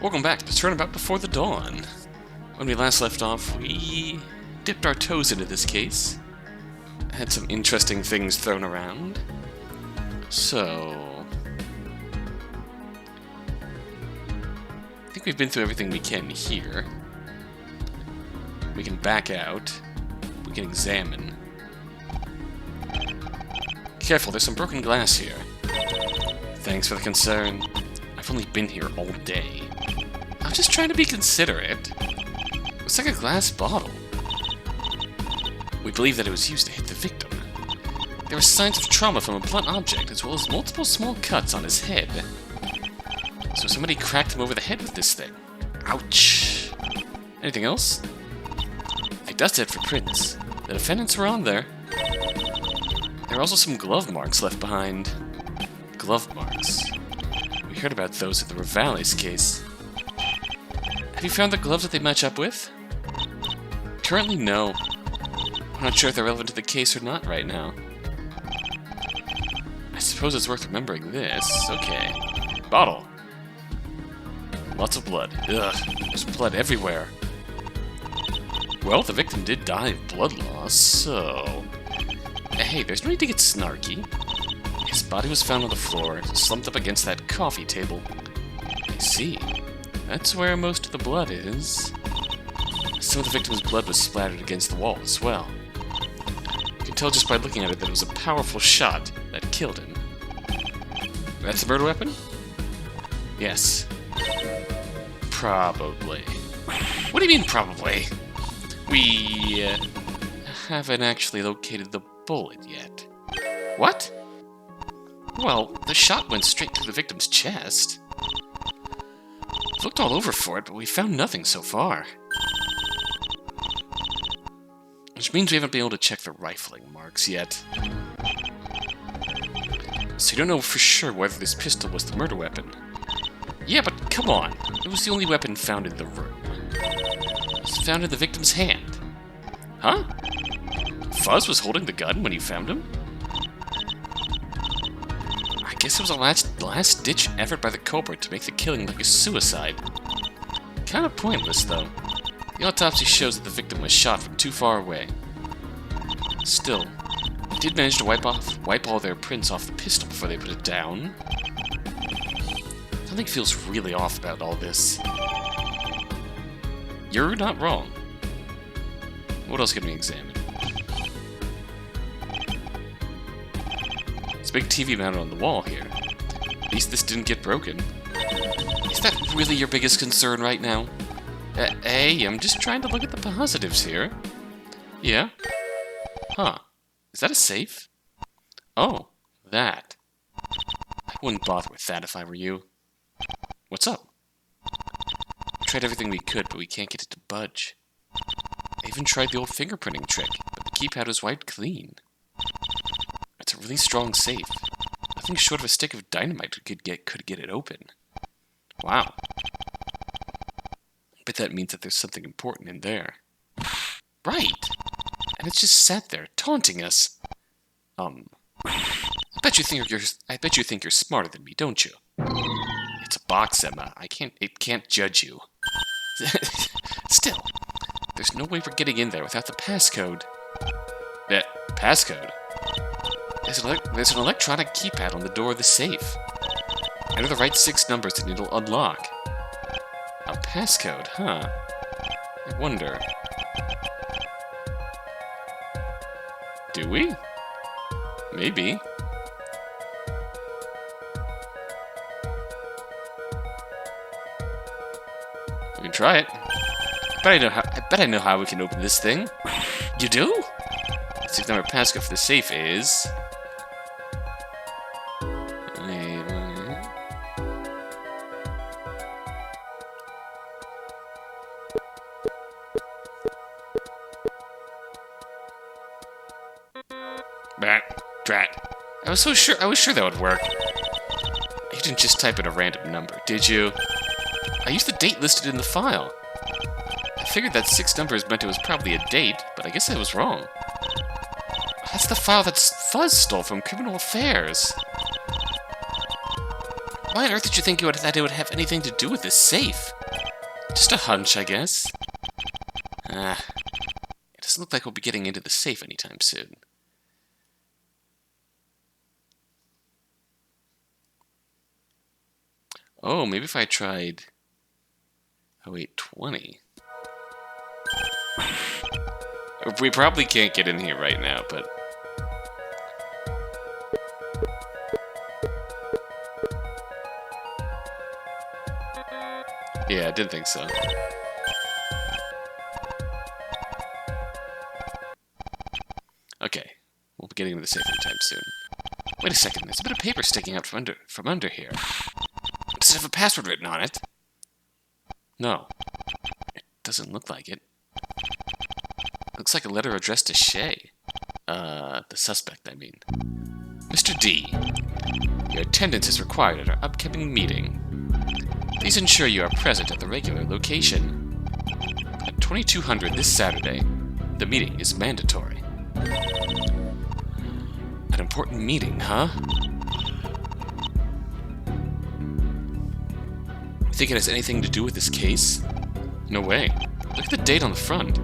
Welcome back to Turnabout Before the Dawn. When we last left off, we dipped our toes into this case. Had some interesting things thrown around. So... I think we've been through everything we can here. We can back out. We can examine. Careful, there's some broken glass here. Thanks for the concern. I've only been here all day. I'm just trying to be considerate. Looks like a glass bottle. We believe that it was used to hit the victim. There were signs of trauma from a blunt object, as well as multiple small cuts on his head. So somebody cracked him over the head with this thing. Ouch. Anything else? I dusted it for prints. The defendants were on there. There are also some glove marks left behind. Glove marks. We heard about those at the Rivales case. Have you found the gloves that they match up with? Currently, no. I'm not sure if they're relevant to the case or not right now. I suppose it's worth remembering this. Okay. Bottle. Lots of blood. Ugh, there's blood everywhere. Well, the victim did die of blood loss, so... Hey, there's no need to get snarky. His body was found on the floor, slumped up against that coffee table. I see. That's where most of the blood is. Some of the victim's blood was splattered against the wall as well. You can tell just by looking at it that it was a powerful shot that killed him. That's a murder weapon? Yes. Probably. What do you mean, probably? We haven't actually located the bullet yet. What? Well, the shot went straight to the victim's chest. I've looked all over for it, but we found nothing so far. Which means we haven't been able to check the rifling marks yet. So you don't know for sure whether this pistol was the murder weapon. Yeah, but come on. It was the only weapon found in the room. It was found in the victim's hand. Huh? Fuzz was holding the gun when you found him? I guess it was a last-ditch effort by the culprit to make the killing look a suicide. Kinda pointless, though. The autopsy shows that the victim was shot from too far away. Still, they did manage to wipe all their prints off the pistol before they put it down. Something feels really off about all this. You're not wrong. What else can we examine? There's a big TV mounted on the wall here. At least this didn't get broken. Is that really your biggest concern right now? Hey, I'm just trying to look at the positives here. Yeah? Huh. Is that a safe? Oh, that. I wouldn't bother with that if I were you. What's up? We tried everything we could, but we can't get it to budge. I even tried the old fingerprinting trick, but the keypad was wiped clean. It's a really strong safe. Nothing short of a stick of dynamite could get it open. Wow. But that means that there's something important in there. Right! And it's just sat there, taunting us. I bet you think you're smarter than me, don't you? It's a box, Emma. It can't judge you. Still, there's no way we're getting in there without the passcode. Passcode? There's an electronic keypad on the door of the safe. Enter the right 6 numbers and it'll unlock. A passcode, huh? I wonder. Do we? Maybe. We can try it. I bet I know how we can open this thing. You do? The 6 number passcode for the safe is... Drat. I was sure that would work. You didn't just type in a random number, did you? I used the date listed in the file. I figured that 6 numbers meant it was probably a date, but I guess I was wrong. That's the file that Fuzz stole from Criminal Affairs. Why on earth did you think that it would have anything to do with this safe? Just a hunch, I guess. It doesn't look like we'll be getting into the safe anytime soon. Oh, maybe if I tried 0820. We probably can't get in here right now, but... yeah, I didn't think so. Okay, we'll be getting into the safe anytime soon. Wait a second, there's a bit of paper sticking out from under here. Does it have a password written on it? No. It doesn't look like it. Looks like a letter addressed to Shay. The suspect, I mean. Mr. D, your attendance is required at our upcoming meeting. Please ensure you are present at the regular location. At 2200 this Saturday, the meeting is mandatory. An important meeting, huh? You think it has anything to do with this case? No way. Look at the date on the front.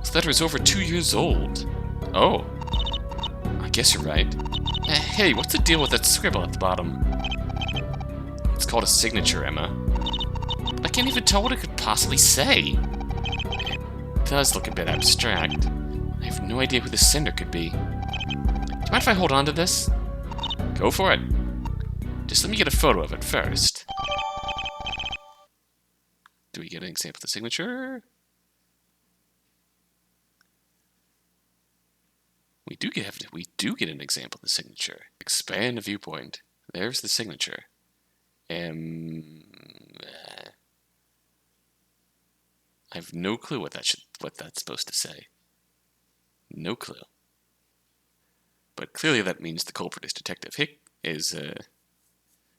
This letter is over 2 years old. Oh. I guess you're right. Hey, what's the deal with that scribble at the bottom? It's called a signature, Emma. But I can't even tell what it could possibly say. It does look a bit abstract. I have no idea who the sender could be. Do you mind if I hold on to this? Go for it. Just let me get a photo of it first. Do we get an example of the signature? We do get an example of the signature. Expand the viewpoint. There's the signature. I have no clue what that's supposed to say. No clue. But clearly that means the culprit is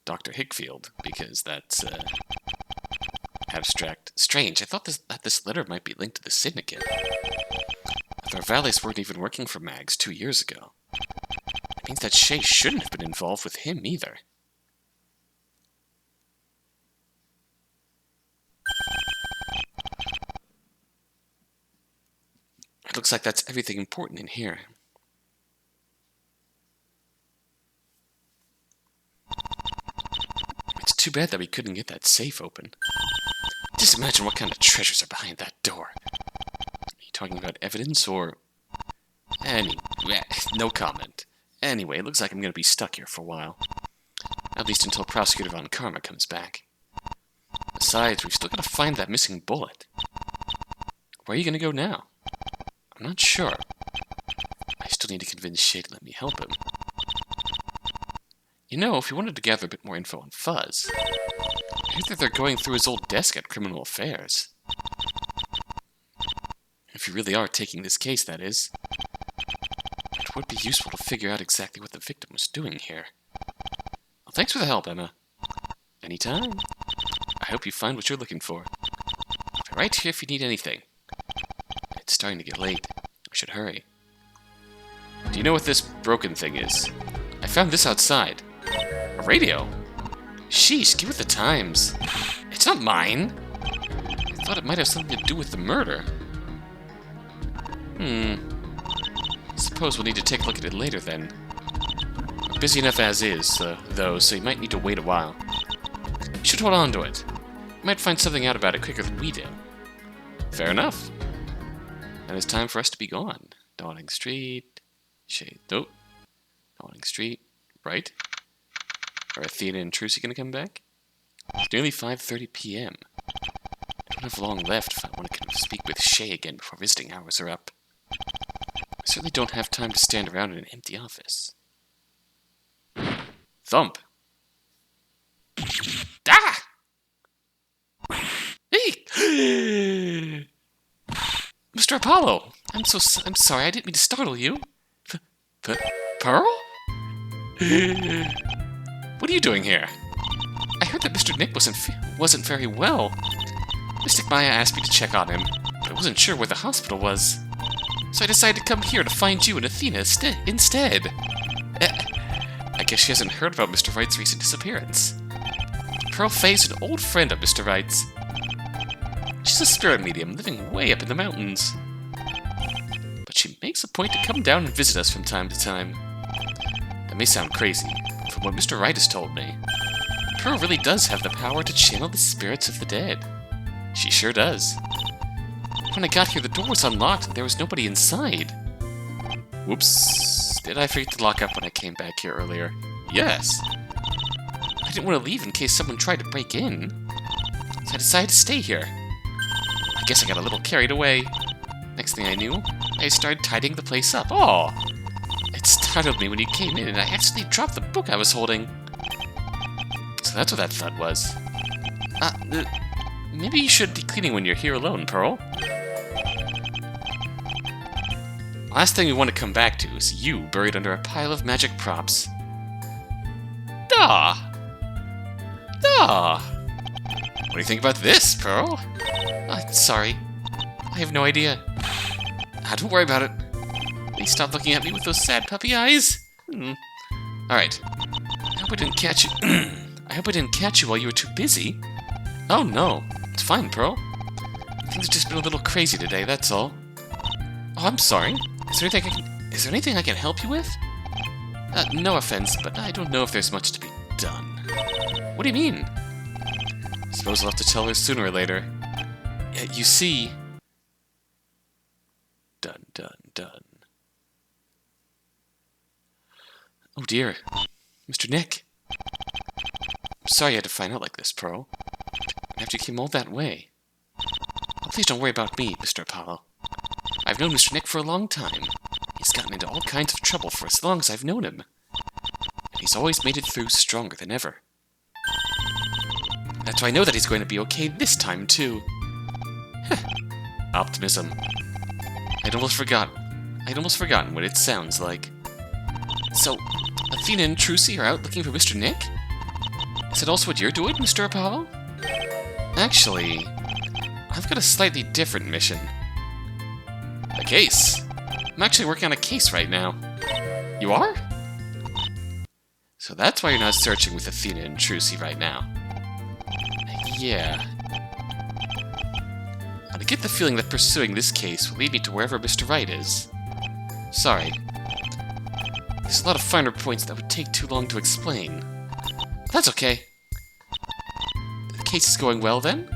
Dr. Hickfield, because that's abstract. Strange. I thought that this letter might be linked to the syndicate. Their valets weren't even working for Mags 2 years ago. It means that Shay shouldn't have been involved with him either. It looks like that's everything important in here. It's too bad that we couldn't get that safe open. Just imagine what kind of treasures are behind that door. Are you talking about evidence or... no comment. Anyway, it looks like I'm going to be stuck here for a while. At least until Prosecutor Von Karma comes back. Besides, we've still got to find that missing bullet. Where are you going to go now? I'm not sure. I still need to convince Shay to let me help him. You know, if you wanted to gather a bit more info on Fuzz, I heard that they're going through his old desk at Criminal Affairs. If you really are taking this case, that is. It would be useful to figure out exactly what the victim was doing here. Well, thanks for the help, Emma. Anytime. I hope you find what you're looking for. I'll be right here if you need anything. It's starting to get late. We should hurry. Do you know what this broken thing is? I found this outside. A radio? Sheesh, give it the times. It's not mine. I thought it might have something to do with the murder. Suppose we'll need to take a look at it later then. We're busy enough as is, though, so you might need to wait a while. You should hold on to it. You might find something out about it quicker than we did. Fair enough. Then it's time for us to be gone. Dawning Street... Dawning Street... Right? Are Athena and Trucy gonna come back? It's nearly 5:30 p.m. I don't have long left if I want to speak with Shay again before visiting hours are up. I certainly don't have time to stand around in an empty office. Thump! Ah! Hey! Mr. Apollo! I'm sorry, I didn't mean to startle you. Pearl? What are you doing here? I heard that Mr. Nick wasn't very well. Mystic Maya asked me to check on him, but I wasn't sure where the hospital was. So I decided to come here to find you and Athena instead. I guess guess she hasn't heard about Mr. Wright's recent disappearance. Pearl Faye's an old friend of Mr. Wright's. She's a spirit medium living way up in the mountains. But she makes a point to come down and visit us from time to time. That may sound crazy, but from what Mr. Wright has told me, Pearl really does have the power to channel the spirits of the dead. She sure does. When I got here, the door was unlocked and there was nobody inside. Whoops. Did I forget to lock up when I came back here earlier? Yes. I didn't want to leave in case someone tried to break in, so I decided to stay here. I guess I got a little carried away. Next thing I knew, I started tidying the place up. Oh! It startled me when you came in and I accidentally dropped the book I was holding. So that's what that thud was. Maybe you should be cleaning when you're here alone, Pearl. Last thing we want to come back to is you buried under a pile of magic props. What do you think about this, Pearl? Sorry. I have no idea. Don't worry about it. Please stop looking at me with those sad puppy eyes. Alright. I hope I didn't catch you. I hope I didn't catch you while you were too busy. Oh no. It's fine, Pearl. Things have just been a little crazy today, that's all. Oh, I'm sorry. Is there anything I can help you with? No offense, but I don't know if there's much to be done. What do you mean? I suppose I'll have to tell her sooner or later. You see... Dun, dun, dun. Oh dear. Mr. Nick. I'm sorry you had to find out like this, Pearl. After you came all that way. Oh, please don't worry about me, Mr. Apollo. I've known Mr. Nick for a long time. He's gotten into all kinds of trouble for as long as I've known him. And he's always made it through stronger than ever. That's why I know that he's going to be okay this time, too. Optimism. I'd almost forgotten what it sounds like. So, Athena and Trucy are out looking for Mr. Nick? Is that also what you're doing, Mr. Apollo? Actually, I've got a slightly different mission. A case? I'm actually working on a case right now. You are? So that's why you're not searching with Athena and Trucy right now. Yeah. I get the feeling that pursuing this case will lead me to wherever Mr. Wright is. Sorry. There's a lot of finer points that would take too long to explain. That's okay. The case is going well, then?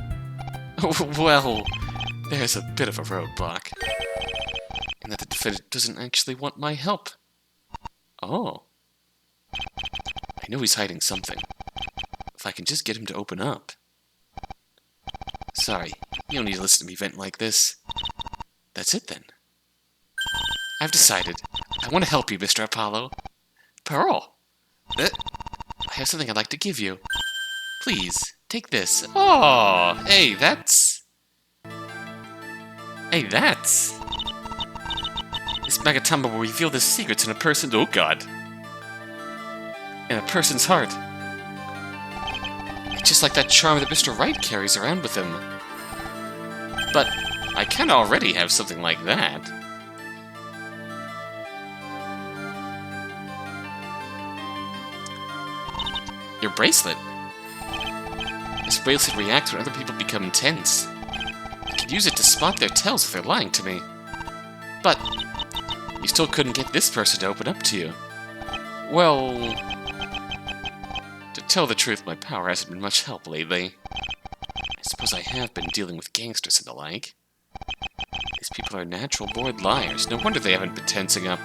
Well, there's a bit of a roadblock. In that the defendant doesn't actually want my help. Oh. I know he's hiding something. If I can just get him to open up. Sorry, you don't need to listen to me vent like this. That's it, then. I've decided. I want to help you, Mr. Apollo. Pearl! I have something I'd like to give you. Please, take this. Oh, hey, that's... Hey, that's... This Magatama will reveal the secrets in a person's... Oh, God. In a person's heart. It's just like that charm that Mr. Wright carries around with him. But I can already have something like that. Your bracelet. This bracelet reacts when other people become tense. I could use it to spot their tells if they're lying to me. But you still couldn't get this person to open up to you. Well, to tell the truth, my power hasn't been much help lately. I suppose I have been dealing with gangsters and the like. These people are natural-born liars. No wonder they haven't been tensing up.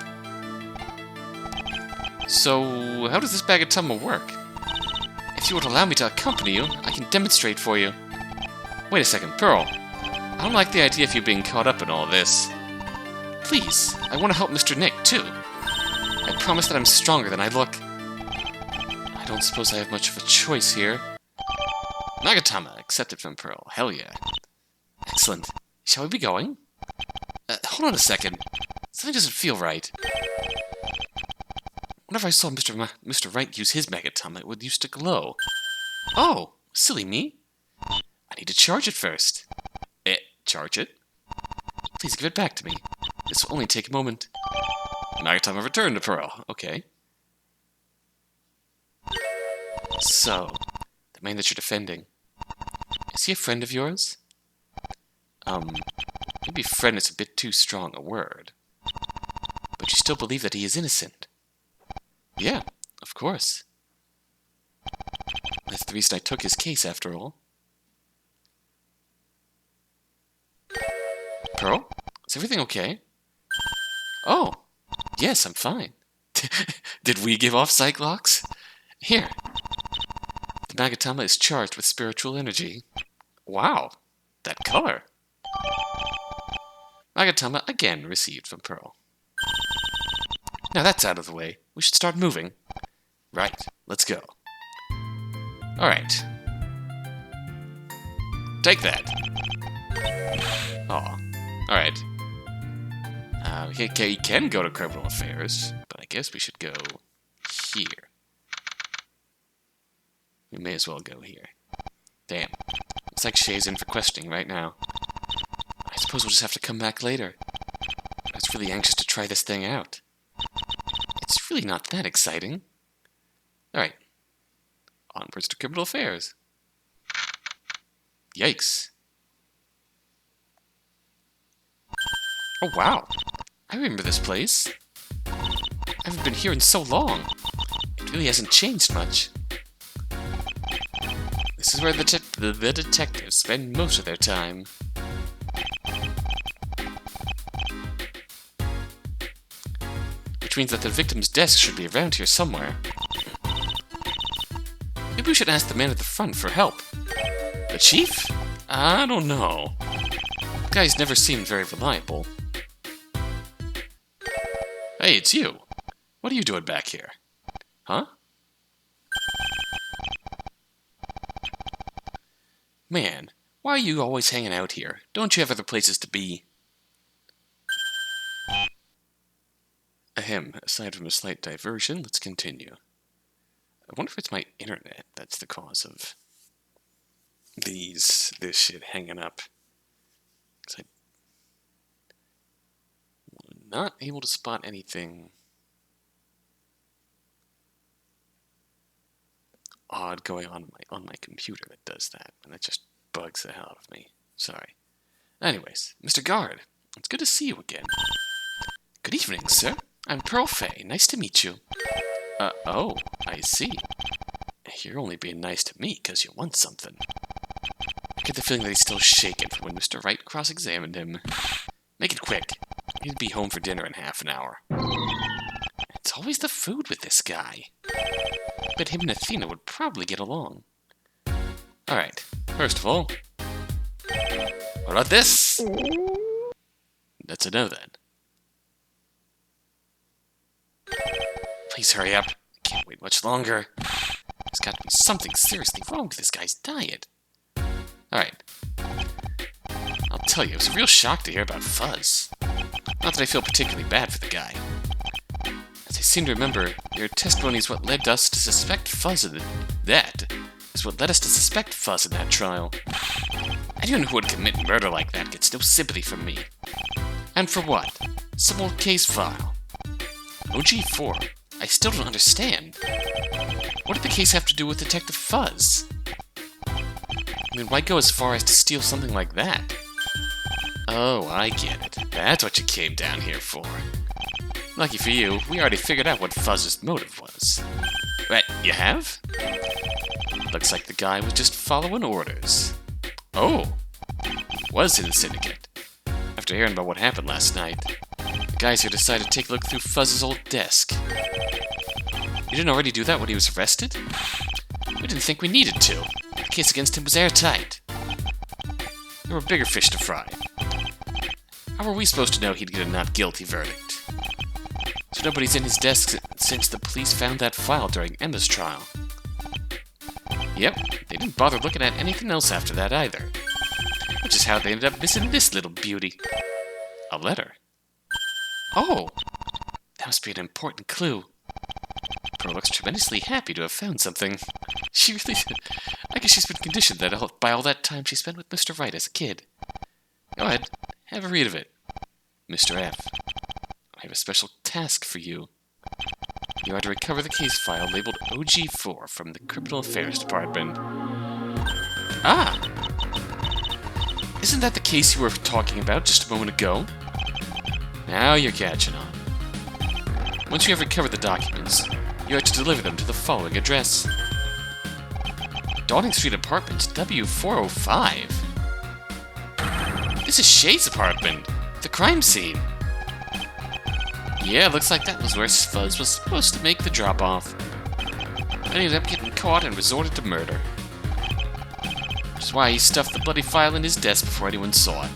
So, how does this Magatama work? If you would allow me to accompany you, I can demonstrate for you. Wait a second, Pearl. I don't like the idea of you being caught up in all this. Please, I want to help Mr. Nick, too. I promise that I'm stronger than I look. I don't suppose I have much of a choice here. Magatama, accepted from Pearl. Hell yeah. Excellent. Shall we be going? Hold on a second. Something doesn't feel right. Whenever I saw Mr. Wright use his Magatama, it would used to glow. Oh, silly me. I need to charge it first. Charge it? Please give it back to me. This will only take a moment. Magatama returned to Pearl. Okay. So, the man that you're defending, is he a friend of yours? Maybe friend is a bit too strong a word. But you still believe that he is innocent? Yeah, of course. That's the reason I took his case, after all. Pearl? Is everything okay? Oh, yes, I'm fine. Did we give off psych locks? Here. The Magatama is charged with spiritual energy. Wow, that color. Magatama again received from Pearl. Now that's out of the way. We should start moving. Right, let's go. Alright. Take that. Aw. Alright. Okay, you can go to criminal affairs, but I guess we should go here. We may as well go here. Damn. Looks like Shay's in for questioning right now. I suppose we'll just have to come back later. I was really anxious to try this thing out. It's really not that exciting. Alright. Onwards to criminal affairs. Yikes. Oh, wow. I remember this place. I haven't been here in so long. It really hasn't changed much. This is where the detectives spend most of their time. Which means that the victim's desk should be around here somewhere. Maybe we should ask the man at the front for help. The chief? I don't know. The guy's never seemed very reliable. Hey, it's you. What are you doing back here? Huh? Man, why are you always hanging out here? Don't you have other places to be? Ahem, aside from a slight diversion, let's continue. I wonder if it's my internet that's the cause of this shit hanging up. 'Cause I'm not able to spot anything odd going on my computer that does that, and that just bugs the hell out of me. Sorry. Anyways, Mr. Guard, it's good to see you again. Good evening, sir. I'm Pearl Fay. Nice to meet you. Oh, I see. You're only being nice to me because you want something. I get the feeling that he's still shaken from when Mr. Wright cross-examined him. Make it quick. He'll be home for dinner in half an hour. It's always the food with this guy. Bet him and Athena would probably get along. Alright, first of all, what about this? That's a no then. Please hurry up. I can't wait much longer. There's got to be something seriously wrong with this guy's diet. Alright. I'll tell you, it was a real shock to hear about Fuzz. Not that I feel particularly bad for the guy. As I seem to remember, your testimony is what led us to suspect Fuzz in that trial. Anyone who would commit murder like that gets no sympathy from me. And for what? Some old case file. OG4? I still don't understand. What did the case have to do with Detective Fuzz? I mean, why go as far as to steal something like that? Oh, I get it. That's what you came down here for. Lucky for you, we already figured out what Fuzz's motive was. Right, you have? Looks like the guy was just following orders. Oh, he was in the syndicate. After hearing about what happened last night, the guys here decided to take a look through Fuzz's old desk. You didn't already do that when he was arrested? We didn't think we needed to. The case against him was airtight. There were bigger fish to fry. How were we supposed to know he'd get a not guilty verdict? So nobody's in his desk since the police found that file during Emma's trial. Yep, they didn't bother looking at anything else after that either. Which is how they ended up missing this little beauty. A letter. Oh! That must be an important clue. Pearl looks tremendously happy to have found something. She really... I guess she's been conditioned by all that time she spent with Mr. Wright as a kid. Go ahead, have a read of it. Mr. F. I have a special task for you. You are to recover the case file labeled OG4 from the Criminal Affairs Department. Ah! Isn't that the case you were talking about just a moment ago? Now you're catching on. Once you have recovered the documents, you are to deliver them to the following address. Dawning Street Apartments, W405. This is Shay's apartment, the crime scene. Yeah, looks like that was where Fuzz was supposed to make the drop-off. But he ended up getting caught and resorted to murder. Which is why he stuffed the bloody file in his desk before anyone saw it.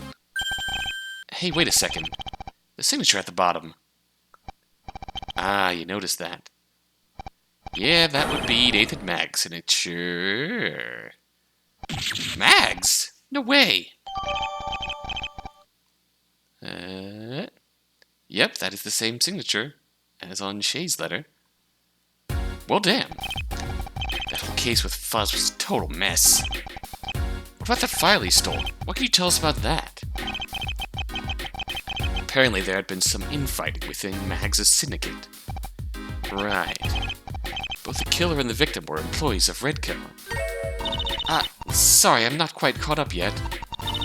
Hey, wait a second. The signature at the bottom. Ah, you noticed that. Yeah, that would be Nathan Mag's signature. Mag's? No way! Yep, that is the same signature as on Shay's letter. Well, damn. That whole case with Fuzz was a total mess. What about that file he stole? What can you tell us about that? Apparently there had been some infighting within Mags' syndicate. Right. Both the killer and the victim were employees of Redco. Sorry, I'm not quite caught up yet.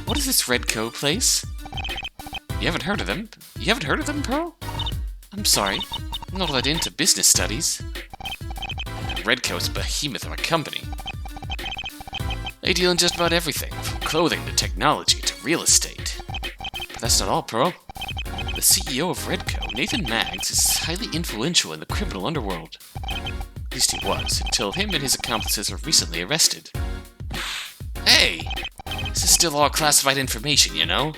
What is this Redco place? You haven't heard of them? You haven't heard of them, Pearl? I'm sorry. I'm not that into business studies. Redco's a behemoth of a company. They deal in just about everything, from clothing to technology to real estate. But that's not all, Pearl. The CEO of Redco, Nathan Maggs, is highly influential in the criminal underworld. At least he was, until him and his accomplices were recently arrested. Hey! This is still all classified information, you know?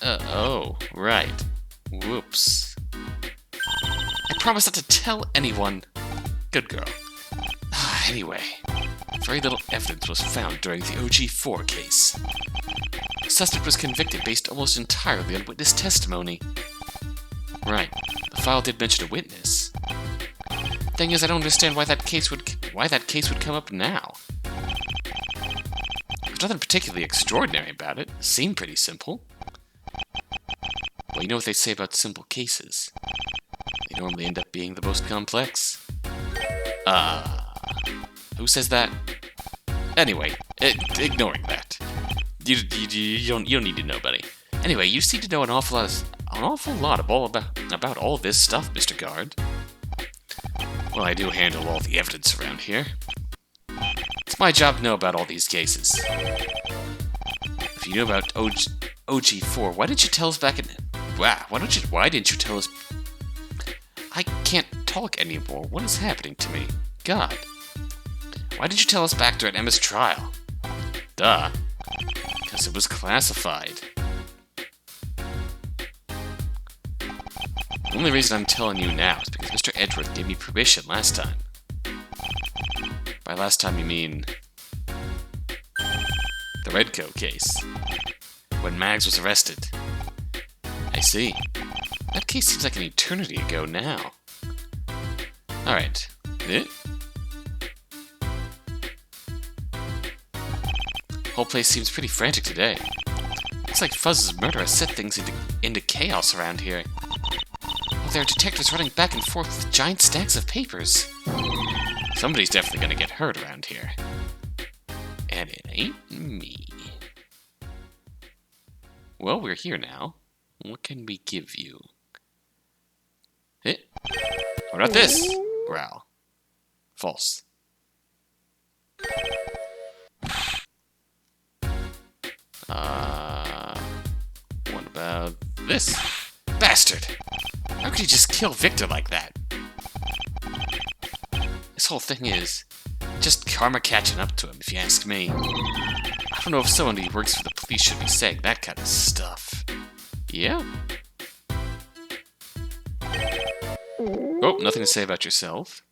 Oh, right. Whoops. I promise not to tell anyone. Good girl. Anyway, very little evidence was found during the OG4 case. The suspect was convicted based almost entirely on witness testimony. Right, the file did mention a witness. Thing is, I don't understand why that case would come up now. There's nothing particularly extraordinary about it. It seemed pretty simple. Well, you know what they say about simple cases. They normally end up being the most complex. Who says that? Anyway, ignoring that. You don't need to know, buddy. Anyway, you seem to know an awful lot about all this stuff, Mr. Guard. Well, I do handle all the evidence around here. It's my job to know about all these cases. If you knew about OG4, why didn't you tell us back in... Wow, why didn't you tell us... I can't talk anymore. What is happening to me? God. Why did you tell us back during Emma's trial? Duh. Because it was classified. The only reason I'm telling you now is because Mr. Edgeworth gave me permission last time. By last time you mean... the Redco case. When Mags was arrested. I see. That case seems like an eternity ago now. Alright. Whole place seems pretty frantic today. Looks like Fuzz's murder has set things into chaos around here. Oh, there are detectives running back and forth with giant stacks of papers. Somebody's definitely gonna get hurt around here. And it ain't me. Well, we're here now. What can we give you? What about this? Growl. False. What about this? Bastard! How could you just kill Victor like that? This whole thing is just karma catching up to him, if you ask me. I don't know if someone who works for the police should be saying that kind of stuff. Yeah? Oh, nothing to say about yourself.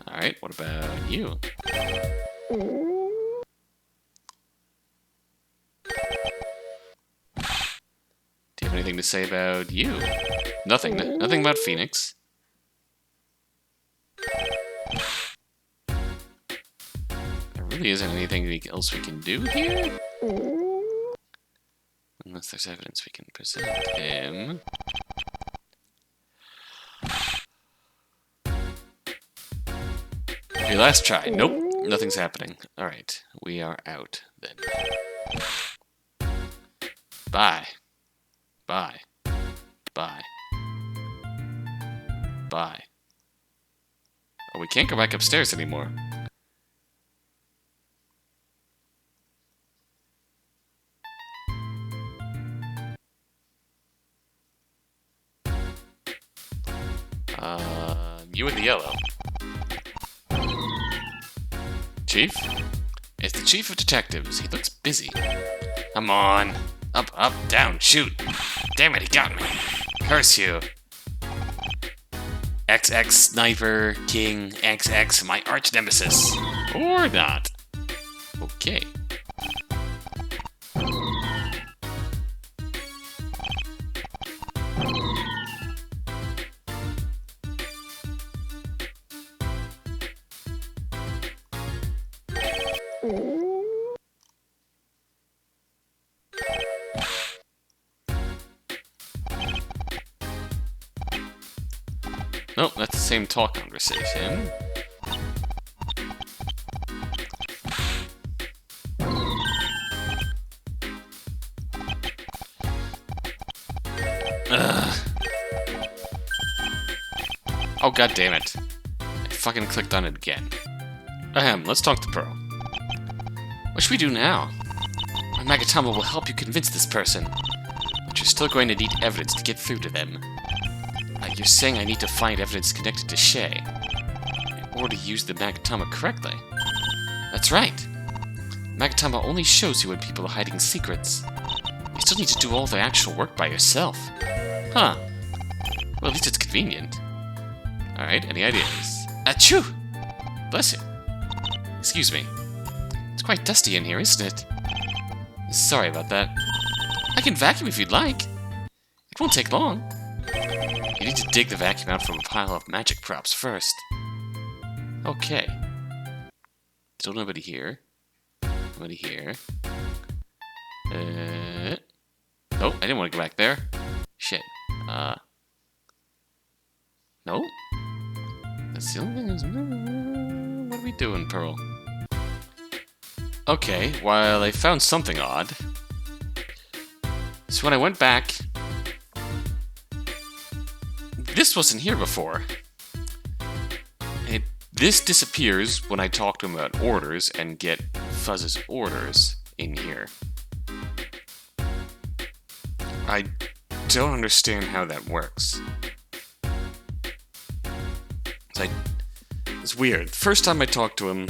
Alright, what about you? Do you have anything to say about you? Nothing. Nothing about Phoenix. There really isn't anything else we can do here? Unless there's evidence we can present him. Okay, last try. Nope, nothing's happening. Alright, we are out then. Bye. Bye. Bye. Bye. Oh, we can't go back upstairs anymore. You in the yellow. Chief? It's the chief of detectives. He looks busy. Come on. Up, up, down, shoot. Damn it, he got me. Curse you. XX Sniper King XX, my arch nemesis. Or not. Okay. Nope, that's the same talk conversation. Ugh. Oh, god damn it. I fucking clicked on it again. Ahem, let's talk to Pearl. What should we do now? My Magatama will help you convince this person, but you're still going to need evidence to get through to them. You're saying I need to find evidence connected to Shay in order to use the Magatama correctly. That's right. Magatama only shows you when people are hiding secrets. You still need to do all the actual work by yourself. Huh. Well, at least it's convenient. Alright, any ideas? Achoo! Bless you. Excuse me. It's quite dusty in here, isn't it? Sorry about that. I can vacuum if you'd like. It won't take long. You need to dig the vacuum out from a pile of magic props first. Okay. Still nobody here. Nobody here. Oh, I didn't want to go back there. Shit. No? That's the only thing. What are we doing, Pearl? Okay, while I found something odd. So when I went back, this wasn't here before. This disappears when I talk to him about orders and get Fuzz's orders in here. I don't understand how that works. It's weird. First time I talked to him,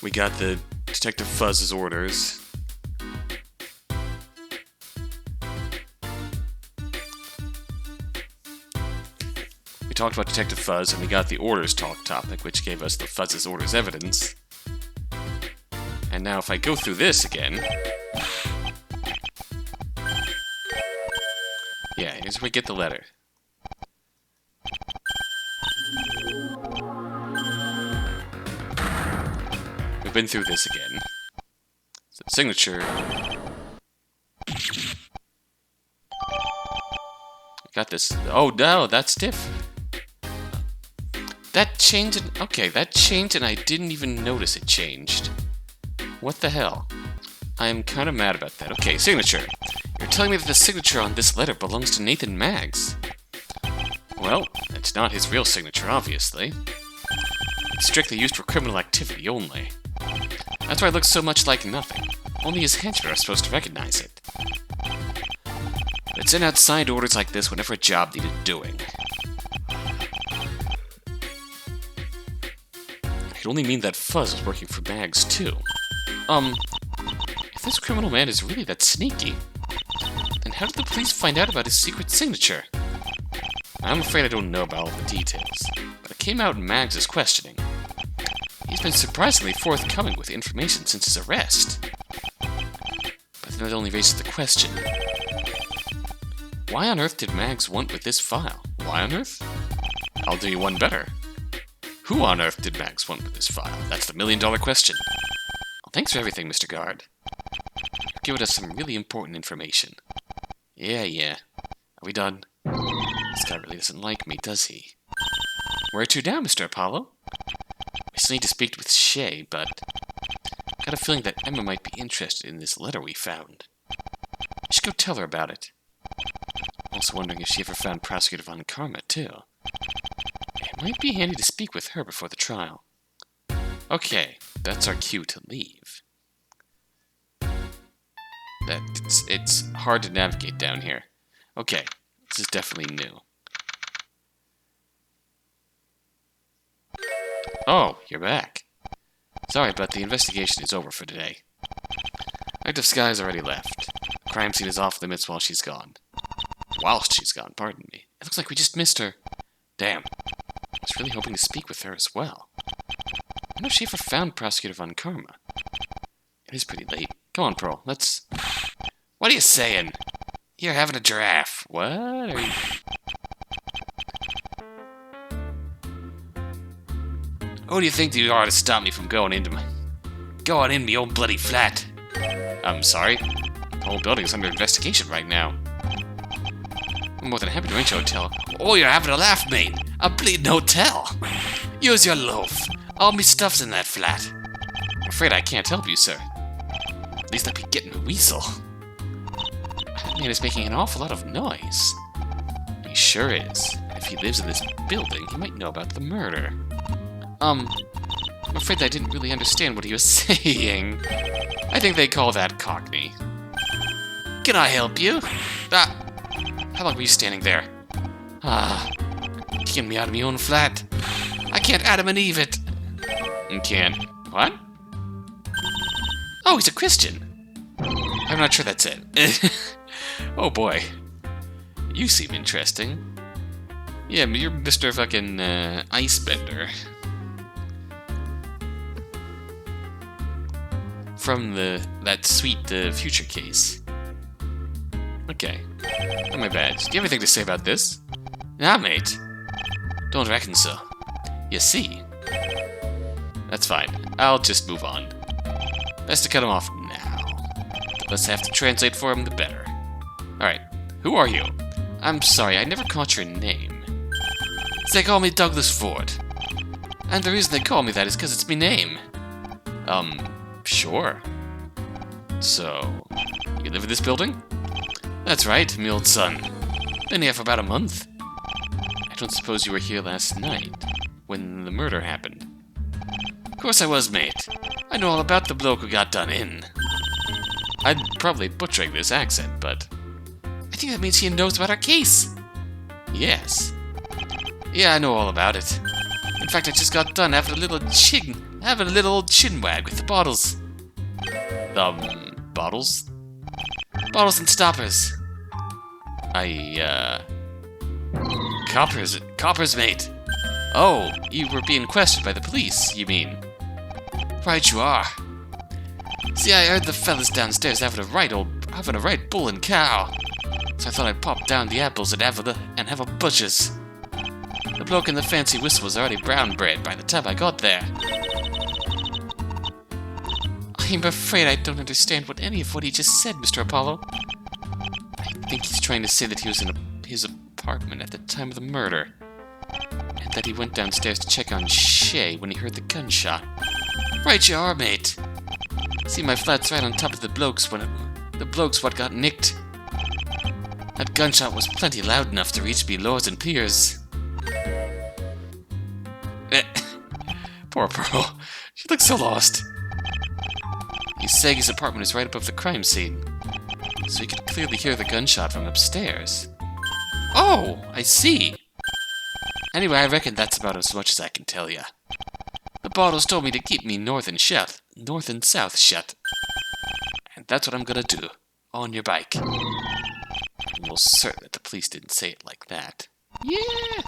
we got the Detective Fuzz's orders. We talked about Detective Fuzz, and we got the orders talk topic, which gave us the Fuzz's orders evidence. And now if I go through this again... Yeah, here's where we get the letter. We've been through this again. So the signature... Got this. Oh no, that's stiff. That changed. Okay, that changed and I didn't even notice it changed. What the hell? I am kind of mad about that. Okay, signature. You're telling me that the signature on this letter belongs to Nathan Maggs. Well, it's not his real signature, obviously. It's strictly used for criminal activity only. That's why it looks so much like nothing. Only his henchmen are supposed to recognize it. I'd send out signed orders like this whenever a job needed doing. It could only mean that Fuzz was working for Maggs, too. If this criminal man is really that sneaky, then how did the police find out about his secret signature? I'm afraid I don't know about all the details, but it came out in Maggs' questioning. He's been surprisingly forthcoming with information since his arrest. But then it only raises the question. Why on earth did Maggs want with this file? Why on earth? I'll do you one better. Who on earth did Maggs want with this file? That's the million-dollar question. Well, thanks for everything, Mr. Guard. You're given us some really important information. Yeah. Are we done? This guy really doesn't like me, does he? Where to now, Mr. Apollo? We still need to speak with Shay, but I got a feeling that Emma might be interested in this letter we found. I should go tell her about it. Also wondering if she ever found Prosecutor Von Karma, too. It might be handy to speak with her before the trial. Okay, that's our cue to leave. It's hard to navigate down here. Okay, this is definitely new. Oh, you're back. Sorry, but the investigation is over for today. Active Sky's already left. The crime scene is off limits while she's gone. Whilst she's gone, pardon me. It looks like we just missed her. Damn. I was really hoping to speak with her as well. I wonder if she ever found Prosecutor Von Karma. It is pretty late. Come on, Pearl, let's... What are you saying? You're having a giraffe. What are you... Who do you think you are to stop me from going in me old bloody flat? I'm sorry. The whole building is under investigation right now. I'm more than happy to arrange a hotel. Oh, you're having a laugh, mate. A bleeding hotel. Use your loaf. All me stuff's in that flat. I'm afraid I can't help you, sir. At least I'd be getting a weasel. That man is making an awful lot of noise. He sure is. If he lives in this building, he might know about the murder. I'm afraid I didn't really understand what he was saying. I think they call that Cockney. Can I help you? How long were you standing there? Kicking me out of my own flat. I can't Adam and Eve it. You can't. What? Oh, he's a Christian. I'm not sure that's it. Oh boy. You seem interesting. Yeah, you're Mr. fucking Icebender. From that sweet future case. Okay. Got my badge. Do you have anything to say about this? Nah, mate. Don't reckon so. You see. That's fine. I'll just move on. Best to cut him off now. The less I have to translate for him, the better. Alright. Who are you? I'm sorry, I never caught your name. They call me Douglas Ford. And the reason they call me that is because it's me name. Sure. So, you live in this building? That's right, me old son. Been here for about a month. I don't suppose you were here last night, when the murder happened. Of course I was, mate. I know all about the bloke who got done in. I'm probably butchering this accent, but... I think that means he knows about our case. Yes. Yeah, I know all about it. In fact, I just got done having a little chinwag with the bottles. Bottles? Bottles and stoppers. Coppers, mate. Oh, you were being questioned by the police, you mean? Right you are. See, I heard the fellas downstairs having a right bull and cow. So I thought I'd pop down the apples and have a butcher's. The bloke in the fancy whistle was already brown bread by the time I got there. I'm afraid I don't understand any of what he just said, Mr. Apollo. I think he's trying to say that he was in his apartment at the time of the murder. And that he went downstairs to check on Shay when he heard the gunshot. Right you are, mate. See, my flat's right on top of the blokes what got nicked. That gunshot was plenty loud enough to reach me lords and peers. Poor Pearl. She looks so lost. He's saying his apartment is right above the crime scene, so he could clearly hear the gunshot from upstairs. Oh, I see. Anyway, I reckon that's about as much as I can tell ya. The bottles told me to keep me north and south shut. And that's what I'm gonna do. On your bike. I'm almost certain that the police didn't say it like that. Yeah!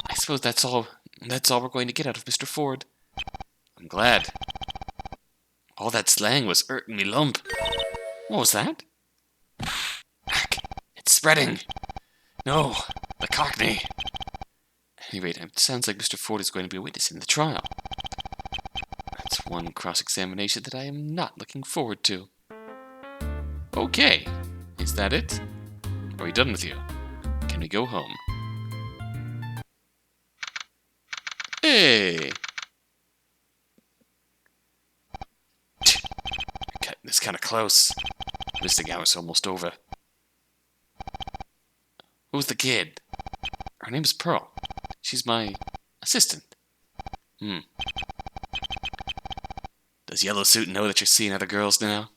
I suppose that's all we're going to get out of Mr. Ford. I'm glad. All that slang was hurting me lump. What was that? Heck, it's spreading. No, the Cockney. At any rate, it sounds like Mr. Ford is going to be a witness in the trial. That's one cross-examination that I am not looking forward to. Okay. Is that it? Are we done with you? Can we go home? Hey! Cutting this kind of close. Missing hour's almost over. Who's the kid? Her name's Pearl. She's my assistant. Does Yellow Suit know that you're seeing other girls now?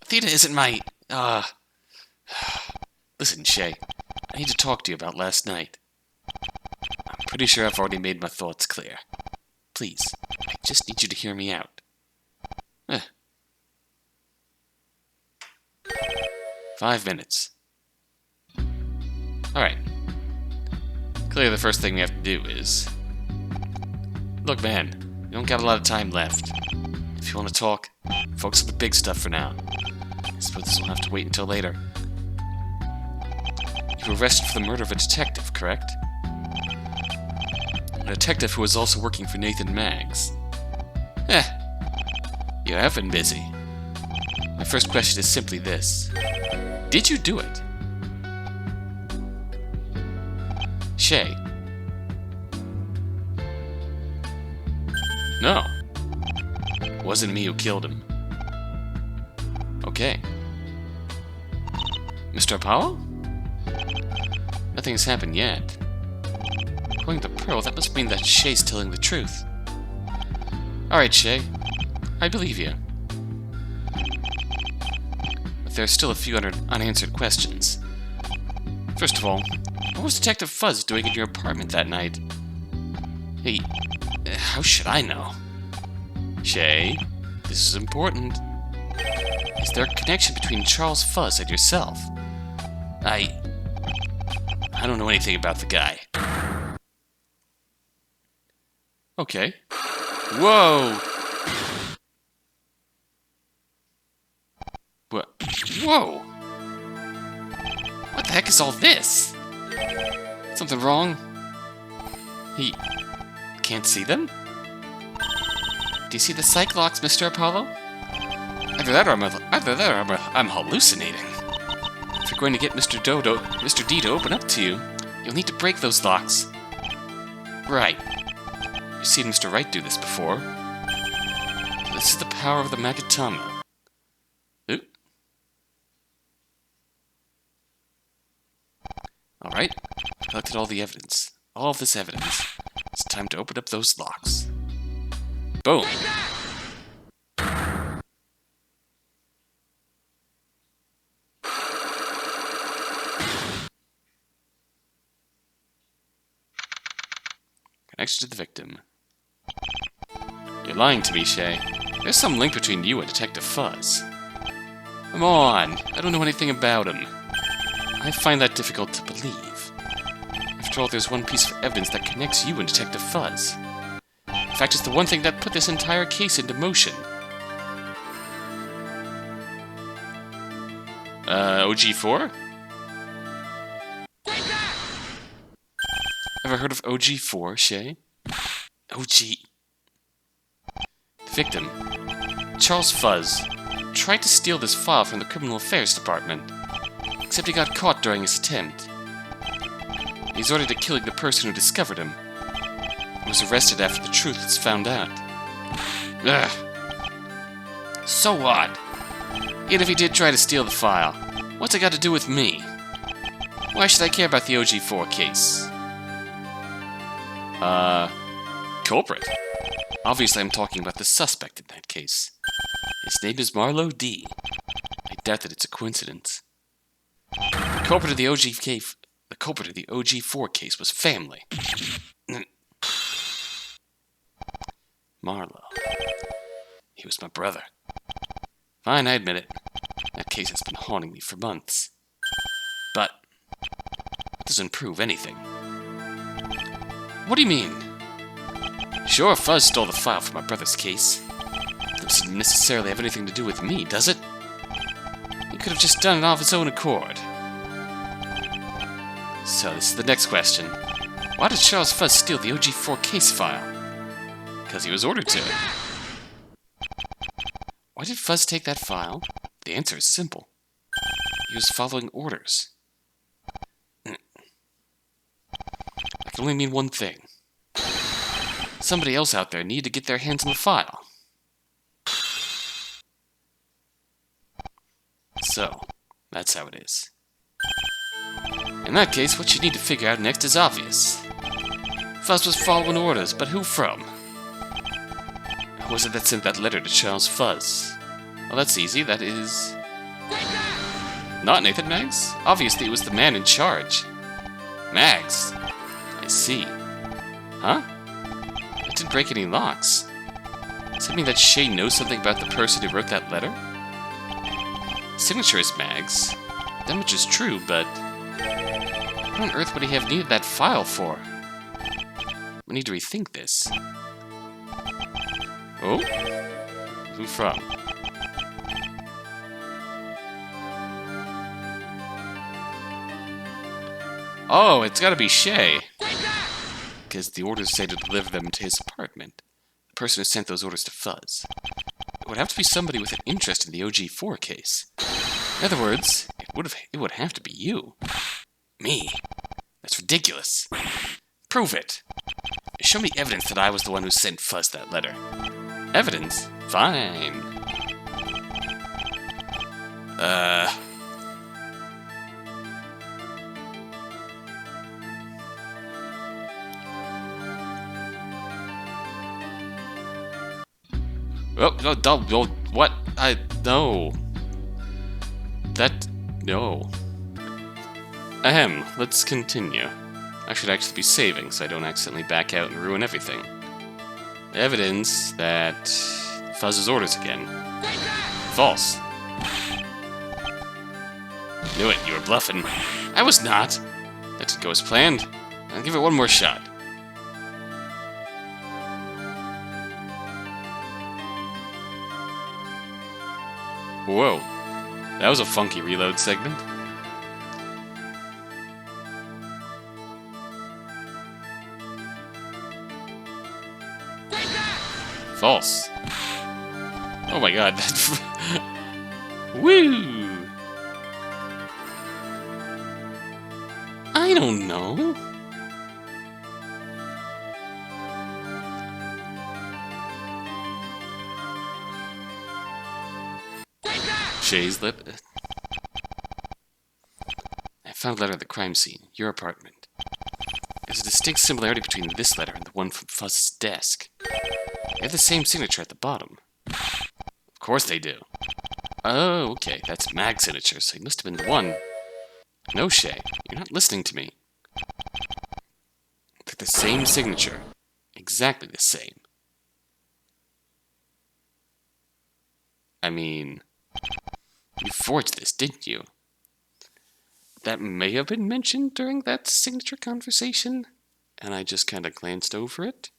Theta isn't my... Listen, Shay. I need to talk to you about last night. I'm pretty sure I've already made my thoughts clear. Please, I just need you to hear me out. 5 minutes. Alright. Clearly the first thing we have to do is... Look, man, you don't got a lot of time left. If you want to talk, focus on the big stuff for now. I suppose this will have to wait until later. You were arrested for the murder of a detective, correct? A detective who was also working for Nathan Maggs. You have been busy. My first question is simply this. Did you do it? Shay. No. It wasn't me who killed him. Okay. Mr. Apollo? Nothing has happened yet. According to Pearl, that must mean that Shay's telling the truth. Alright, Shay. I believe you. But there are still a few unanswered questions. First of all, what was Detective Fuzz doing in your apartment that night? Hey, how should I know? Shay, this is important. Is there a connection between Charles Fuzz and yourself? I don't know anything about the guy. Okay. Whoa! What? Whoa! What the heck is all this? Something wrong? He can't see them? Do you see the psych locks, Mr. Apollo? Either that or I'm hallucinating. If you're going to get Mr. D to open up to you, you'll need to break those locks. Right. You've seen Mr. Wright do this before. This is the power of the Magatama. Oop. Alright, I've collected all the evidence. All of this evidence. It's time to open up those locks. Boom! Connection to the victim. You're lying to me, Shay. There's some link between you and Detective Fuzz. Come on, I don't know anything about him. I find that difficult to believe. After all, there's one piece of evidence that connects you and Detective Fuzz. In fact, it's the one thing that put this entire case into motion. OG4? Ever heard of OG4, Shay? OG... The victim, Charles Fuzz, tried to steal this file from the Criminal Affairs Department, except he got caught during his attempt. He resorted to killing the person who discovered him, and was arrested after the truth was found out. Ugh. So what? Even if he did try to steal the file, what's it got to do with me? Why should I care about the OG4 case? Culprit. Obviously I'm talking about the suspect in that case. His name is Marlowe D. I doubt that it's a coincidence. The culprit of the OG4 case was family. Marlowe. He was my brother. Fine, I admit it. That case has been haunting me for months. But it doesn't prove anything. What do you mean? Sure, Fuzz stole the file from my brother's case. That doesn't necessarily have anything to do with me, does it? He could have just done it off his own accord. So this is the next question. Why did Charles Fuzz steal the OG4 case file? Because he was ordered to. Why did Fuzz take that file? The answer is simple. He was following orders. That can only mean one thing. Somebody else out there needed to get their hands on the file. So, that's how it is. In that case, what you need to figure out next is obvious. Fuzz was following orders, but who from? Who was it that sent that letter to Charles Fuzz? Well, that's easy. That is... not Nathan Maggs? Obviously, it was the man in charge. Maggs. I see. Huh? It didn't break any locks. Does that mean that Shay knows something about the person who wrote that letter? Signature is Maggs. That much is true, but... what on earth would he have needed that file for? We need to rethink this. Oh? Who from? Oh, it's gotta be Shay. Because the orders say to deliver them to his apartment. The person who sent those orders to Fuzz. It would have to be somebody with an interest in the OG4 case. In other words, it would have to be you. Me? That's ridiculous. Prove it. Show me evidence that I was the one who sent Fuzz that letter. Evidence? Fine. Oh, what? No. No. Ahem, let's continue. I should actually be saving so I don't accidentally back out and ruin everything. Evidence that Fuzz's orders again. False. Knew it, you were bluffing. I was not. That didn't go as planned. I'll give it one more shot. Whoa, that was a funky reload segment. False. Oh my god, that... Woo! I don't know. Shay's lip. I found a letter at the crime scene, your apartment. There's a distinct similarity between this letter and the one from Fuzz's desk. They have the same signature at the bottom. Of course they do. Oh, okay, that's Mag's signature, so he must have been the one. No, Shay, you're not listening to me. They're the same signature. Exactly the same. I mean... you forged this, didn't you? That may have been mentioned during that signature conversation, and I just kind of glanced over it.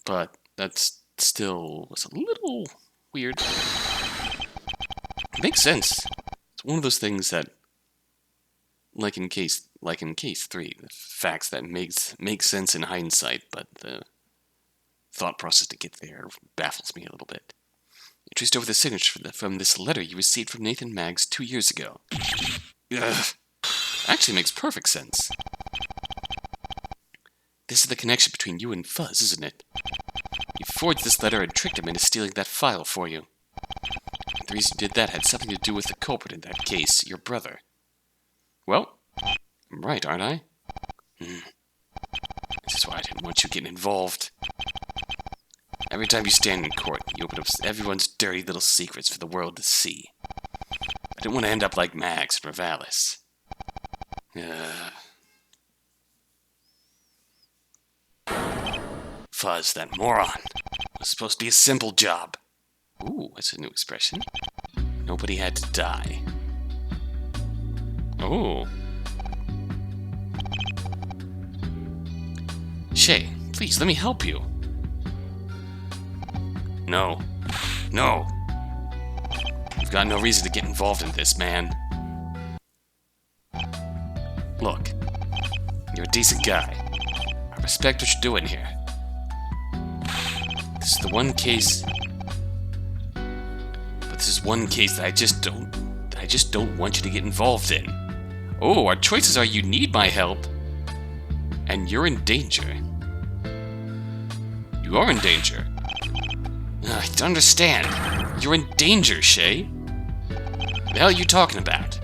But that still was a little weird. It makes sense. It's one of those things that, like in case 3, the facts that make sense in hindsight, but the thought process to get there baffles me a little bit. You traced over the signature from this letter you received from Nathan Maggs 2 years ago. Ugh. Actually makes perfect sense. This is the connection between you and Fuzz, isn't it? You forged this letter and tricked him into stealing that file for you. And the reason you did that had something to do with the culprit in that case, your brother. Well, I'm right, aren't I? This is why I didn't want you getting involved. Every time you stand in court, you open up everyone's dirty little secrets for the world to see. I didn't want to end up like Maggs and Ravalis. Fuzz, that moron. It was supposed to be a simple job. Ooh, that's a new expression. Nobody had to die. Oh. Shay, please, let me help you. No. No. You've got no reason to get involved in this, man. Look, you're a decent guy. respect what you're doing here. This is the one case... But this is one case that I just don't want you to get involved in. Oh, our choices are you need my help, and you're in danger. You are in danger. I don't understand. You're in danger, Shay. What the hell are you talking about?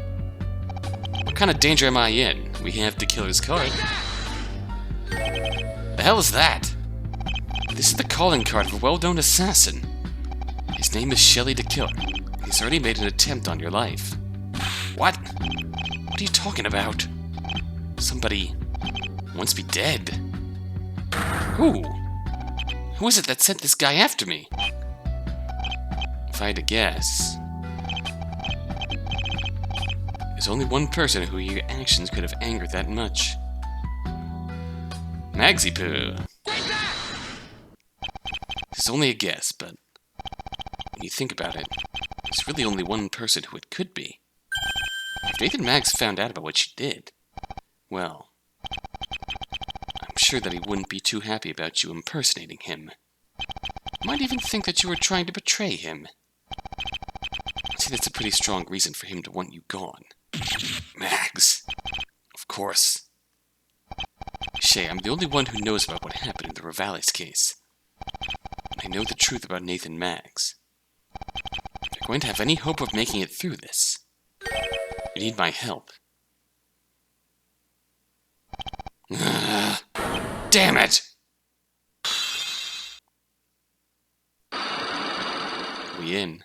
What kind of danger am I in? We have the killer's card. The hell is that? This is the calling card of a well-known assassin. His name is Shelly the Killer. He's already made an attempt on your life. What? What are you talking about? Somebody wants me dead. Who? Who is it that sent this guy after me? If I had to guess... There's only one person who your actions could have angered that much. Magsy Poo. It's only a guess, but when you think about it, there's really only one person who it could be. If Nathan Maggs found out about what you did, well, I'm sure that he wouldn't be too happy about you impersonating him. Might even think that you were trying to betray him. See, that's a pretty strong reason for him to want you gone. Maggs. Of course. Shay, I'm the only one who knows about what happened in the Revales case. I know the truth about Nathan Maggs. If you're going to have any hope of making it through this, you need my help. Damn it! We in.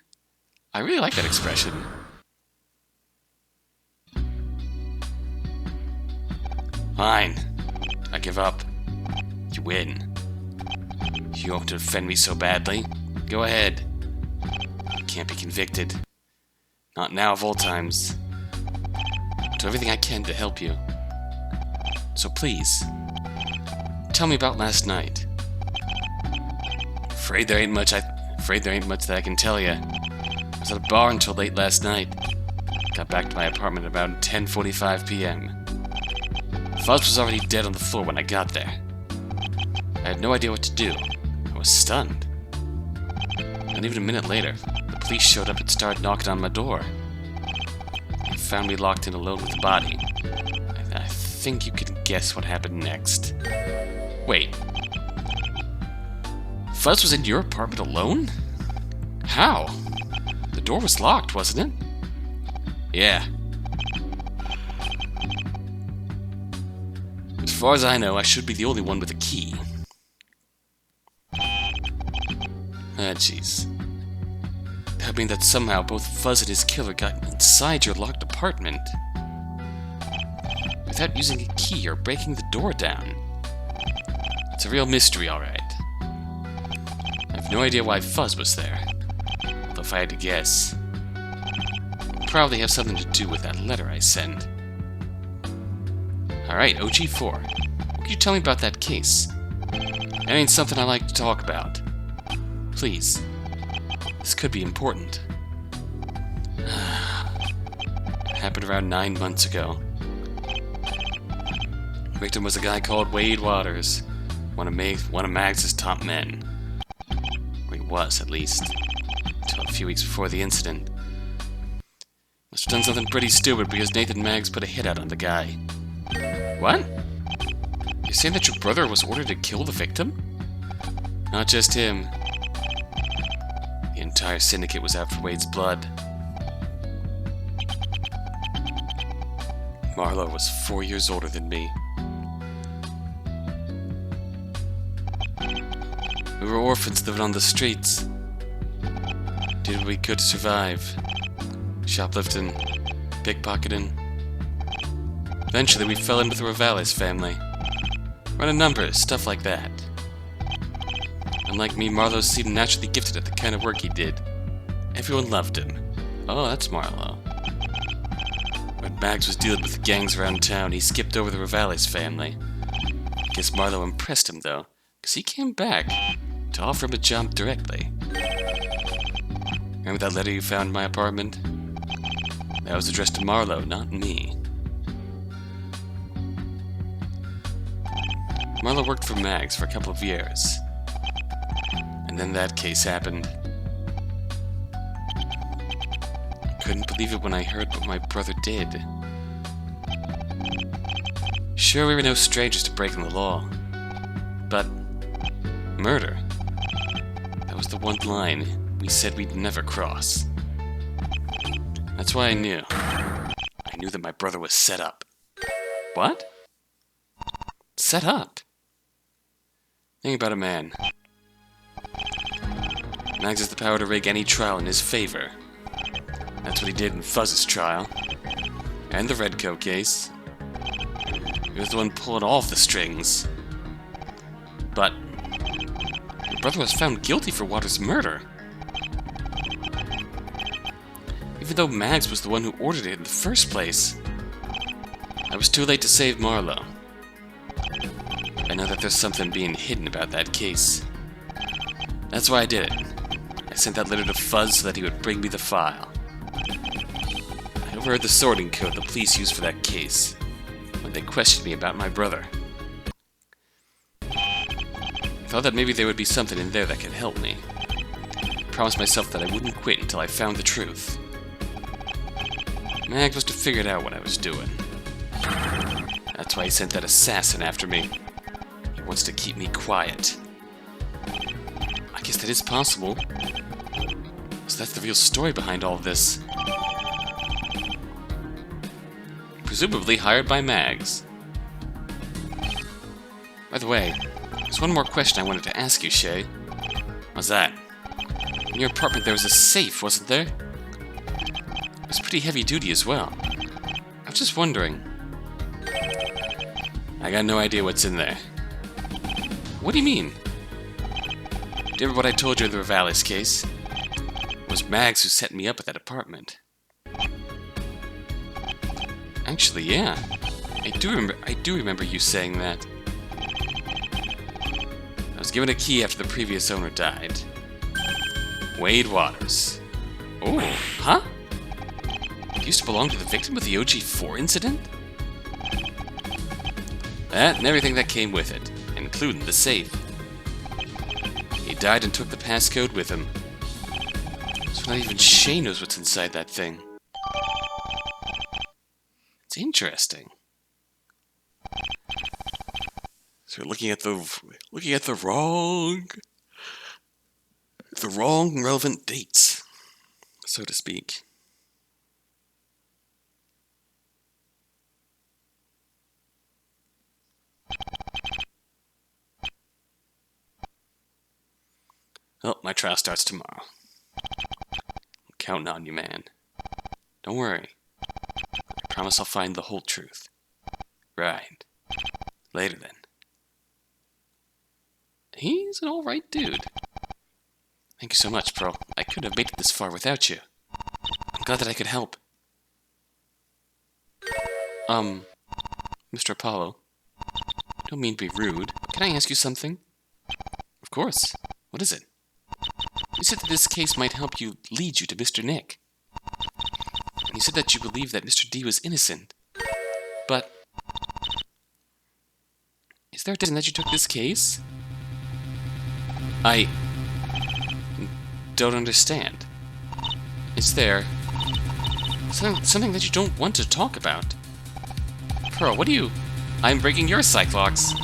I really like that expression. Fine. I give up. You win. You want to defend me so badly? Go ahead. You can't be convicted. Not now of all times. I'll do everything I can to help you. So please, tell me about last night. Afraid there ain't much that I can tell you. I was at a bar until late last night. Got back to my apartment about 10:45 p.m. Fuzz was already dead on the floor when I got there. I had no idea what to do. I was stunned. Not even a minute later, the police showed up and started knocking on my door. They found me locked in alone with the body. I think you can guess what happened next. Wait. Fuzz was in your apartment alone? How? The door was locked, wasn't it? Yeah. As far as I know, I should be the only one with a key. Ah, jeez. That would mean that somehow both Fuzz and his killer got inside your locked apartment without using a key or breaking the door down. It's a real mystery, alright. I have no idea why Fuzz was there. Although if I had to guess, it'd probably have something to do with that letter I sent. Alright, OG4. What can you tell me about that case? That ain't something I like to talk about. Please. This could be important. It happened around 9 months ago. The victim was a guy called Wade Waters, one of Maggs' top men. Or he was, at least. Until a few weeks before the incident. Must have done something pretty stupid because Nathan Maggs put a hit out on the guy. What? You're saying that your brother was ordered to kill the victim? Not just him. The entire syndicate was out for Wade's blood. Marlo was 4 years older than me. We were orphans living on the streets. Did what we could to survive. Shoplifting, pickpocketing. Eventually we fell in with the Revales family. Running numbers, stuff like that. Unlike me, Marlo seemed naturally gifted at the kind of work he did. Everyone loved him. Oh, that's Marlo. When Maggs was dealing with the gangs around town, he skipped over the Revales family. Guess Marlo impressed him, though, because he came back to offer him a job directly. Remember that letter you found in my apartment? That was addressed to Marlo, not me. Marla worked for Mags for a couple of years. And then that case happened. Couldn't believe it when I heard what my brother did. Sure, we were no strangers to breaking the law. But murder, that was the one line we said we'd never cross. That's why I knew. I knew that my brother was set up. What? Set up? Think about a man. Mags has the power to rig any trial in his favor. That's what he did in Fuzz's trial. And the Redcoat case. He was the one pulling all of the strings. But my brother was found guilty for Waters' murder. Even though Mags was the one who ordered it in the first place. I was too late to save Marlo. I know that there's something being hidden about that case. That's why I did it. I sent that letter to Fuzz so that he would bring me the file. I overheard the sorting code the police used for that case when they questioned me about my brother. I thought that maybe there would be something in there that could help me. I promised myself that I wouldn't quit until I found the truth. Mags must have figured out what I was doing. That's why he sent that assassin after me. He wants to keep me quiet. I guess that is possible. So that's the real story behind all of this. Presumably hired by Mags. By the way, there's one more question I wanted to ask you, Shay. What's that? In your apartment there was a safe, wasn't there? It was pretty heavy duty as well. I was just wondering. I got no idea what's in there. What do you mean? Do you remember what I told you in the Rivalis case? It was Mags who set me up at that apartment. Actually, yeah. I do remember you saying that. I was given a key after the previous owner died. Wade Waters. Oh, huh? It used to belong to the victim of the OG4 incident? That and everything that came with it, including the safe. He died and took the passcode with him. So not even Shay knows what's inside that thing. It's interesting. So we're looking at the wrong relevant dates, so to speak. Well, my trial starts tomorrow. I'm counting on you, man. Don't worry. I promise I'll find the whole truth. Right. Later, then. He's an alright dude. Thank you so much, Pearl. I couldn't have made it this far without you. I'm glad that I could help. Mr. Apollo. Don't mean to be rude, but can I ask you something? Of course. What is it? You said that this case might help lead you to Mr. Nick. And you said that you believed that Mr. D was innocent. But is there a reason that you took this case? I don't understand. Is there something that you don't want to talk about? Pearl, what do you... I'm breaking your Cyclox.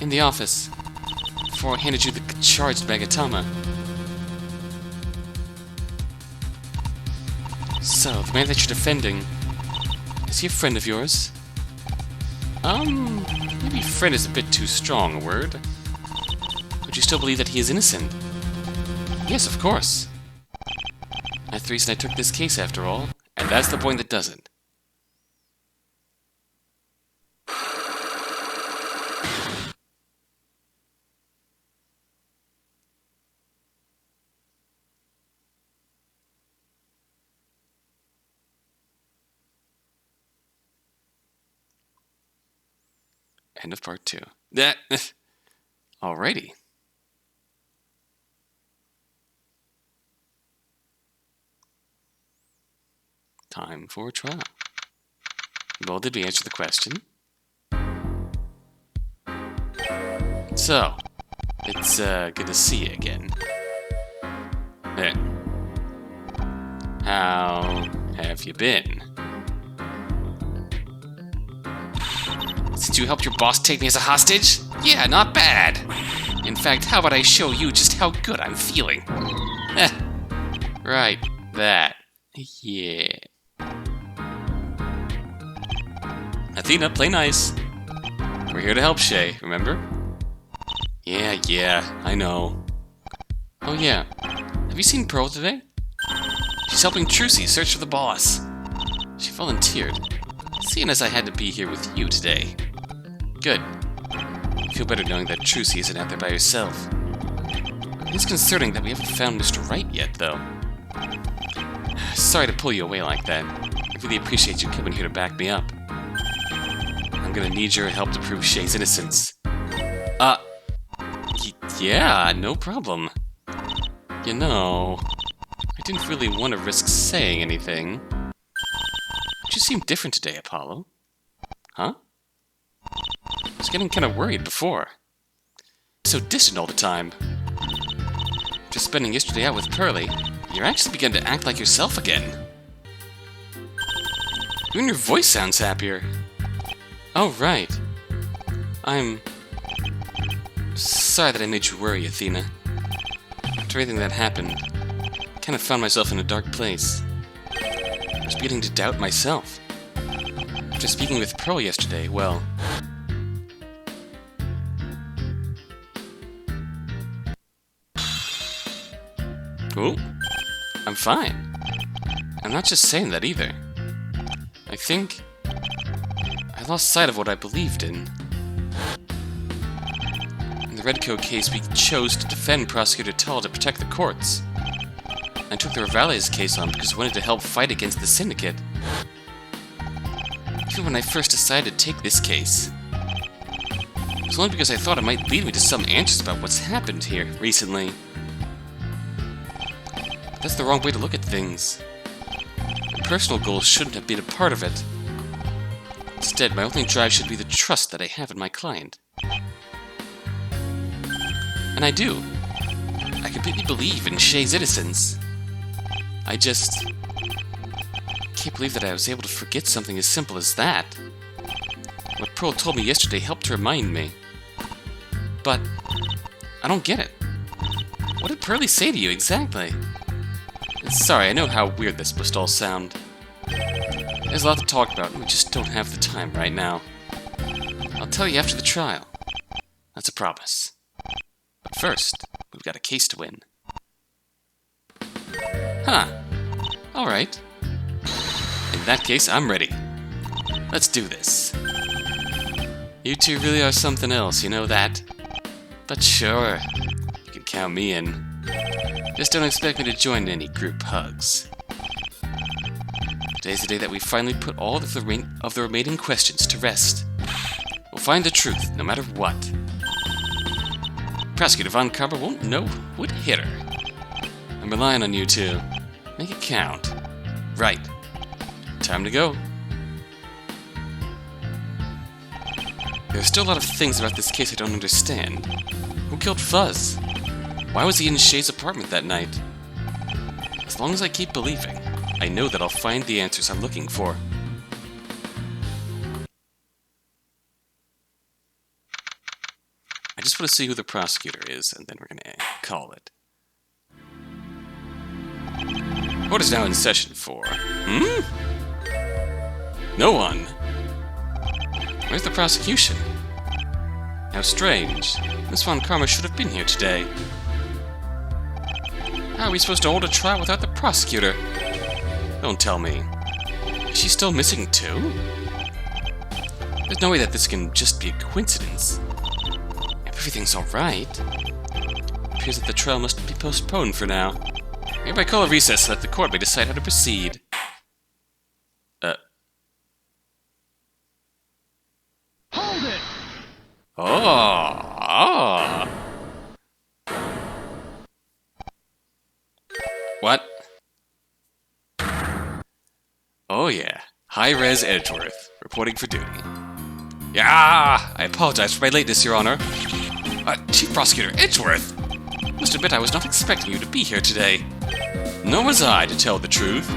In the office. Before I handed you the charged Magatama. So, the man that you're defending, is he a friend of yours? Maybe friend is a bit too strong a word. But you still believe that he is innocent? Yes, of course. That's the reason I took this case after all, and that's the point that doesn't. End of part 2. Alrighty. Time for a trial. Well, did we answer the question? So, it's good to see you again. There. How have you been? Since you helped your boss take me as a hostage? Yeah, not bad. In fact, how about I show you just how good I'm feeling? Right, that. Yeah. Athena, play nice. We're here to help Shay, remember? Yeah, I know. Oh yeah, have you seen Pearl today? She's helping Trucy search for the boss. She volunteered, seeing as I had to be here with you today. Good. I feel better knowing that Trucy isn't out there by herself. It's concerning that we haven't found Mr. Right yet, though. Sorry to pull you away like that. I really appreciate you coming here to back me up. I'm gonna need your help to prove Shay's innocence. Yeah, no problem. You know, I didn't really want to risk saying anything. But you seem different today, Apollo. Huh? I was getting kind of worried before. So distant all the time. After spending yesterday out with Pearly, you're actually begun to act like yourself again. Even your voice sounds happier. Oh, right. I'm sorry that I made you worry, Athena. After everything that happened, I kind of found myself in a dark place. I was beginning to doubt myself. After speaking with Pearl yesterday, well... Oh, I'm fine. I'm not just saying that either. I think I lost sight of what I believed in. In the Redcoat case, we chose to defend Prosecutor Tull to protect the courts. I took the Rivales case on because I wanted to help fight against the Syndicate. Even when I first decided to take this case, it was only because I thought it might lead me to some answers about what's happened here recently. But that's the wrong way to look at things. My personal goals shouldn't have been a part of it. Instead, my only drive should be the trust that I have in my client. And I do. I completely believe in Shay's innocence. I just can't believe that I was able to forget something as simple as that. What Pearl told me yesterday helped to remind me. But I don't get it. What did Pearly say to you exactly? Sorry, I know how weird this must all sound. There's a lot to talk about, and we just don't have the time right now. I'll tell you after the trial. That's a promise. But first, we've got a case to win. Huh. Alright. In that case, I'm ready. Let's do this. You two really are something else, you know that? But sure, you can count me in. Just don't expect me to join any group hugs. Today's the day that we finally put all of the remaining questions to rest. We'll find the truth, no matter what. Prosecutor Von Carver won't know who would hit her. I'm relying on you two. Make it count. Right. Time to go. There are still a lot of things about this case I don't understand. Who killed Fuzz? Why was he in Shay's apartment that night? As long as I keep believing, I know that I'll find the answers I'm looking for. I just want to see who the prosecutor is, and then we're going to call it. Court is now in session for... No one! Where's the prosecution? How strange. Miss Von Karma should have been here today. How are we supposed to hold a trial without the prosecutor? Don't tell me. Is she still missing too? There's no way that this can just be a coincidence. If everything's alright, it appears that the trial must be postponed for now. Hereby call a recess so that the court may decide how to proceed. Hold it! Oh! What? Oh yeah, High-Res Edgeworth, reporting for duty. Yeah! I apologize for my lateness, Your Honor. Chief Prosecutor Edgeworth! Must admit I was not expecting you to be here today. Nor was I, to tell the truth.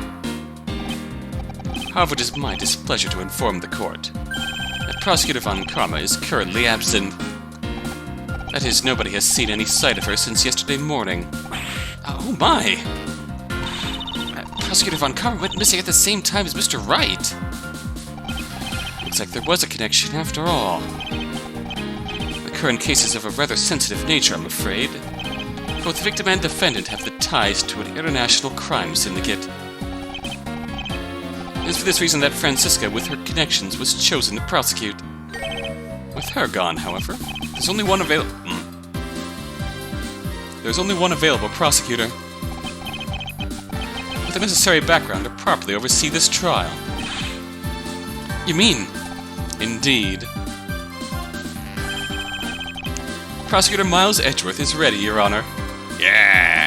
However, it is my displeasure to inform the court that Prosecutor Von Karma is currently absent. That is, nobody has seen any sight of her since yesterday morning. Oh my! Prosecutor Von Karma went missing at the same time as Mr. Wright. Looks like there was a connection after all. The current case is of a rather sensitive nature, I'm afraid. Both victim and defendant have the ties to an international crime syndicate. It is for this reason that Francisca, with her connections, was chosen to prosecute. With her gone, however, there's only one available prosecutor with the necessary background to properly oversee this trial. You mean? Indeed. Prosecutor Miles Edgeworth is ready, Your Honor. Yeah!